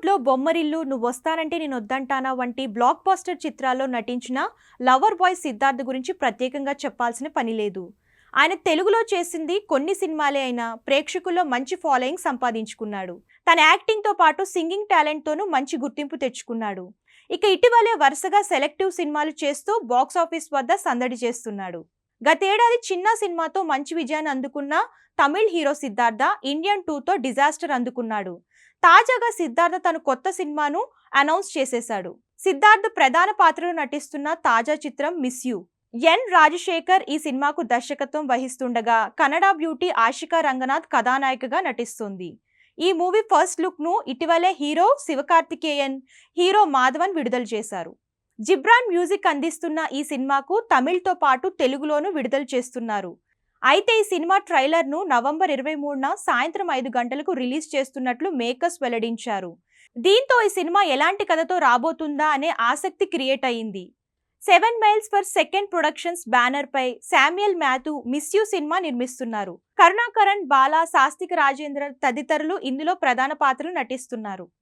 'బాలీవుడ్‌లో బొమ్మరిల్లు', 'నువ్వొస్తానంటే నేనొద్దంటానా' వంటి block buster చిత్రాల్లో నటించిన లవర్ బాయ్ సిద్ధార్థ్ గురించి ప్రత్యేకంగా చెప్పాల్సిన పని లేదు. ఆయన తెలుగులో చేసింది కొన్ని సినిమాలే అయినా ప్రేక్షకుల్లో మంచి ఫాలోయింగ్ సంపాదించుకున్నాడు. తన యాక్టింగ్‌తో పాటు సింగింగ్ టాలెంట్‌తోనూ మంచి గుర్తింపు తెచ్చుకున్నాడు. ఇక ఇటీవలే వరుసగా సెలెక్టివ్ సినిమాలు చేస్తూ బాక్సాఫీస్ వద్ద సందడి చేస్తున్నాడు. గతేడాది 'చిన్న' సినిమాతో మంచి విజయాన్ని అందుకున్న తమిళ్ హీరో సిద్ధార్థ 'ఇండియన్ 2'తో డిజాస్టర్ అందుకున్నాడు. తాజాగా సిద్ధార్థ తన కొత్త సినిమాను అనౌన్స్ చేసేశాడు. సిద్ధార్థ్ ప్రధాన పాత్రలో నటిస్తున్న తాజా చిత్రం 'మిస్ యూ'. ఎన్ రాజశేఖర్ ఈ సినిమాకు దర్శకత్వం వహిస్తుండగా కన్నడ బ్యూటీ ఆషికా రంగనాథ్ కథానాయికగా నటిస్తుంది. ఈ మూవీ ఫస్ట్ లుక్ ను ఇటీవలే హీరో శివకార్తికేయన్, హీరో మాధవన్ విడుదల చేశారు. జిబ్రాన్ మ్యూజిక్ అందిస్తున్న ఈ సినిమాకు తమిళ్తో పాటు తెలుగులోనూ విడుదల చేస్తున్నారు. అయితే ఈ సినిమా ట్రైలర్ను నవంబర్ 23న సాయంత్రం 5 గంటలకు రిలీజ్ చేస్తున్నట్లు మేకర్స్ వెల్లడించారు. దీంతో ఈ సినిమా ఎలాంటి కథతో రాబోతుందా అనే ఆసక్తి క్రియేట్ అయింది. 7 miles per second productions banner పై Samuel Matthew 'miss you' cinema నిర్మిస్తున్నారు. కరుణాకరణ్, బాలా, సాస్తిక్ రాజేంద్ర తదితరులు ఇందులో ప్రధాన పాత్రలు నటిస్తున్నారు.